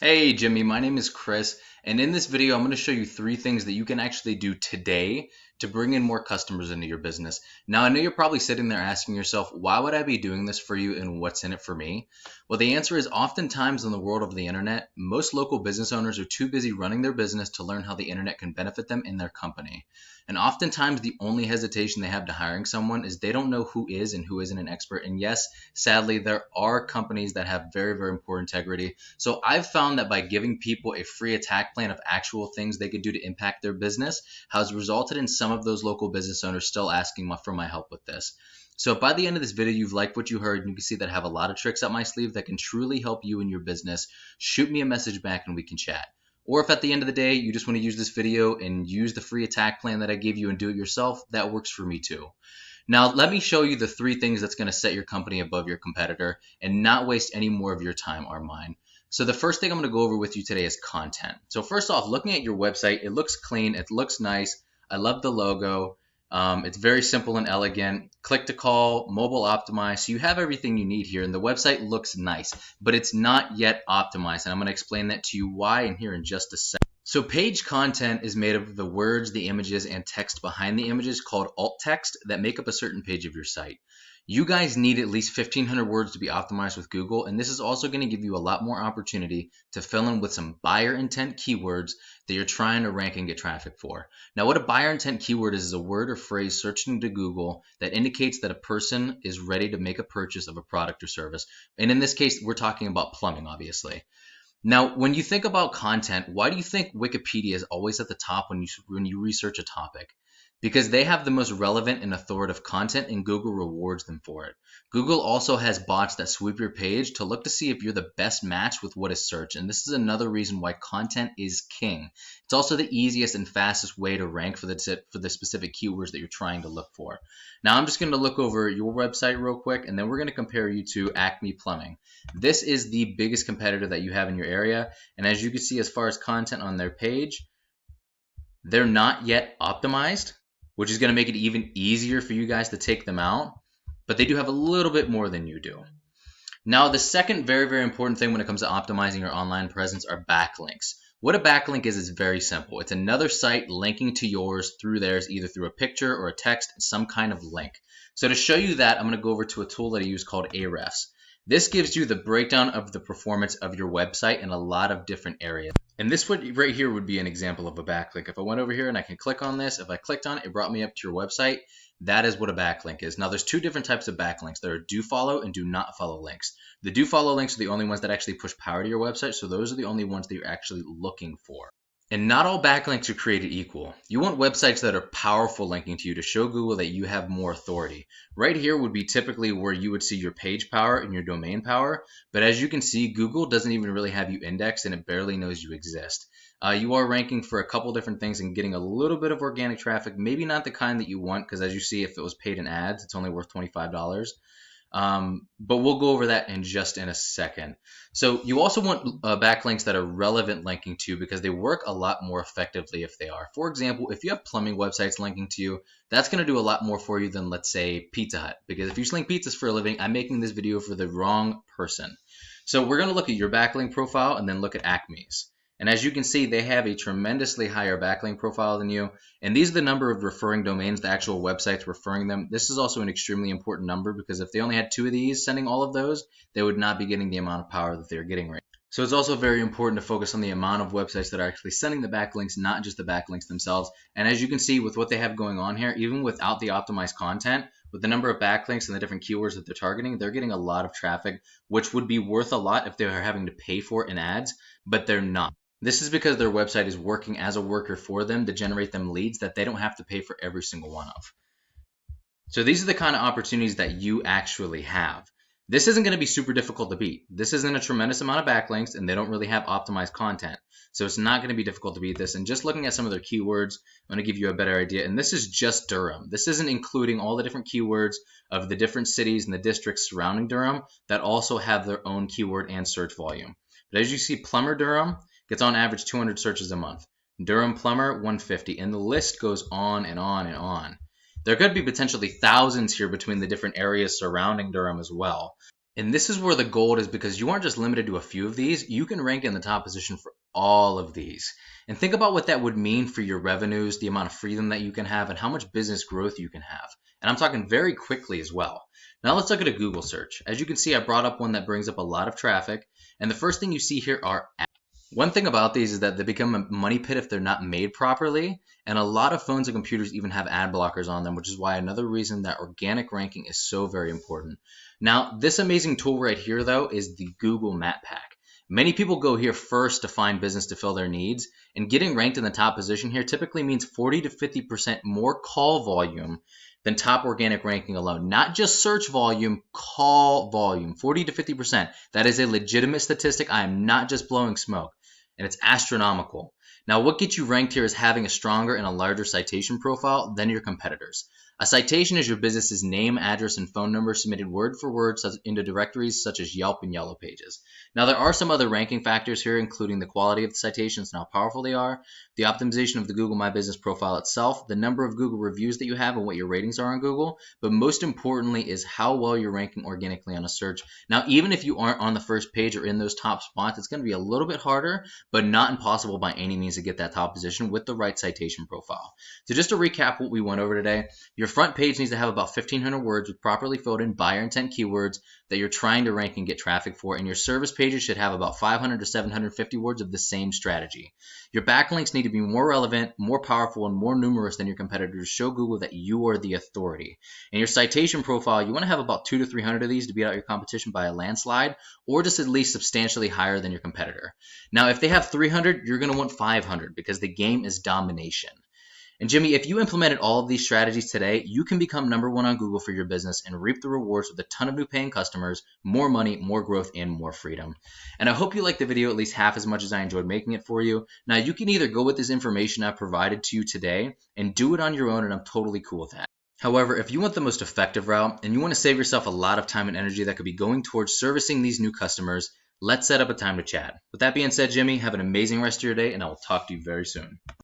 Hey Jimmy, my name is Chris, and in this video, I'm going to show you three things that you can actually do today to bring in more customers into your business. Now, I know you're probably sitting there asking yourself, why would I be doing this for you and what's in it for me? Well, the answer is oftentimes in the world of the internet, most local business owners are too busy running their business to learn how the internet can benefit them in their company. And oftentimes, the only hesitation they have to hiring someone is they don't know who is and who isn't an expert. And yes, sadly, there are companies that have very, very poor integrity. So I've found that by giving people a free attack plan of actual things they could do to impact their business has resulted in some of those local business owners still asking for my help with this. So if by the end of this video you've liked what you heard and you can see that I have a lot of tricks up my sleeve that can truly help you in your business, shoot me a message back and we can chat. Or if at the end of the day you just want to use this video and use the free attack plan that I gave you and do it yourself, that works for me too. Now, let me show you the three things that's going to set your company above your competitor and not waste any more of your time or mine. So the first thing I'm going to go over with you today is content. So first off, looking at your website, it looks clean, it looks nice. I love the logo. It's very simple and elegant. Click to call, mobile optimized. So you have everything you need here, and the website looks nice, but it's not yet optimized. And I'm going to explain that to you why in here in just a second. So page content is made of the words, the images, and text behind the images called alt text that make up a certain page of your site. You guys need at least 1,500 words to be optimized with Google, and this is also going to give you a lot more opportunity to fill in with some buyer intent keywords that you're trying to rank and get traffic for. Now, what a buyer intent keyword is a word or phrase searched into Google that indicates that a person is ready to make a purchase of a product or service. And in this case, we're talking about plumbing, obviously. Now, when you think about content, why do you think Wikipedia is always at the top when you research a topic? Because they have the most relevant and authoritative content and Google rewards them for it. Google also has bots that sweep your page to look to see if you're the best match with what is searched. And this is another reason why content is king. It's also the easiest and fastest way to rank for the specific keywords that you're trying to look for. Now, I'm just going to look over your website real quick, and then we're going to compare you to Acme Plumbing. This is the biggest competitor that you have in your area. And as you can see, as far as content on their page, they're not yet optimized, which is going to make it even easier for you guys to take them out. But they do have a little bit more than you do. Now, the second very, very important thing when it comes to optimizing your online presence are backlinks. What a backlink is very simple. It's another site linking to yours through theirs, either through a picture or a text, some kind of link. So to show you that, I'm going to go over to a tool that I use called Ahrefs. This gives you the breakdown of the performance of your website in a lot of different areas. And this right here would be an example of a backlink. If I went over here and I can click on this, if I clicked on it, it brought me up to your website. That is what a backlink is. Now, there's two different types of backlinks. There are do follow and do not follow links. The do follow links are the only ones that actually push power to your website. So those are the only ones that you're actually looking for. And not all backlinks are created equal. You want websites that are powerful linking to you to show Google that you have more authority. Right here would be typically where you would see your page power and your domain power. But as you can see, Google doesn't even really have you indexed and it barely knows you exist. You are ranking for a couple different things and getting a little bit of organic traffic, maybe not the kind that you want, because as you see, if it was paid in ads, it's only worth $25. But we'll go over that in a second. So you also want backlinks that are relevant linking to you because they work a lot more effectively if they are. For example, if you have plumbing websites linking to you, that's going to do a lot more for you than, let's say, Pizza Hut. Because if you sling pizzas for a living, I'm making this video for the wrong person. So we're going to look at your backlink profile and then look at Acme's. And as you can see, they have a tremendously higher backlink profile than you. And these are the number of referring domains, the actual websites referring them. This is also an extremely important number because if they only had 2 of these sending all of those, they would not be getting the amount of power that they're getting right now. So it's also very important to focus on the amount of websites that are actually sending the backlinks, not just the backlinks themselves. And as you can see with what they have going on here, even without the optimized content, with the number of backlinks and the different keywords that they're targeting, they're getting a lot of traffic, which would be worth a lot if they were having to pay for it in ads, but they're not. This is because their website is working as a worker for them to generate them leads that they don't have to pay for every single one of. So these are the kind of opportunities that you actually have. This isn't going to be super difficult to beat. This isn't a tremendous amount of backlinks and they don't really have optimized content. So it's not going to be difficult to beat this. And just looking at some of their keywords, I'm going to give you a better idea. And this is just Durham. This isn't including all the different keywords of the different cities and the districts surrounding Durham that also have their own keyword and search volume. But as you see, Plumber Durham gets on average 200 searches a month. Durham Plumber, 150. And the list goes on and on and on. There could be potentially thousands here between the different areas surrounding Durham as well. And this is where the gold is, because you aren't just limited to a few of these. You can rank in the top position for all of these. And think about what that would mean for your revenues, the amount of freedom that you can have, and how much business growth you can have. And I'm talking very quickly as well. Now let's look at a Google search. As you can see, I brought up one that brings up a lot of traffic. And the first thing you see here are ads. One thing about these is that they become a money pit if they're not made properly. And a lot of phones and computers even have ad blockers on them, which is why another reason that organic ranking is so very important. Now, this amazing tool right here, though, is the Google Map Pack. Many people go here first to find business to fill their needs, and getting ranked in the top position here typically means 40 to 50% more call volume than top organic ranking alone. Not just search volume, call volume, 40 to 50%. That is a legitimate statistic. I am not just blowing smoke, and it's astronomical. Now, what gets you ranked here is having a stronger and a larger citation profile than your competitors. A citation is your business's name, address, and phone number submitted word for word into directories such as Yelp and Yellow Pages. Now, there are some other ranking factors here, including the quality of the citations and how powerful they are, the optimization of the Google My Business profile itself, the number of Google reviews that you have, and what your ratings are on Google. But most importantly is how well you're ranking organically on a search. Now, even if you aren't on the first page or in those top spots, it's going to be a little bit harder, but not impossible by any means to get that top position with the right citation profile. So just to recap what we went over today, your front page needs to have about 1,500 words with properly filled in buyer intent keywords that you're trying to rank and get traffic for, and your service pages should have about 500 to 750 words of the same strategy. Your backlinks need to be more relevant, more powerful, and more numerous than your competitors to show Google that you are the authority. And your citation profile, you want to have about 200 to 300 of these to beat out your competition by a landslide, or just at least substantially higher than your competitor. Now, if they have 300, you're going to want 500 because the game is domination. And Jimmy, if you implemented all of these strategies today, you can become #1 on Google for your business and reap the rewards with a ton of new paying customers, more money, more growth, and more freedom. And I hope you liked the video at least half as much as I enjoyed making it for you. Now, you can either go with this information I've provided to you today and do it on your own, and I'm totally cool with that. However, if you want the most effective route and you want to save yourself a lot of time and energy that could be going towards servicing these new customers, let's set up a time to chat. With that being said, Jimmy, have an amazing rest of your day, and I will talk to you very soon.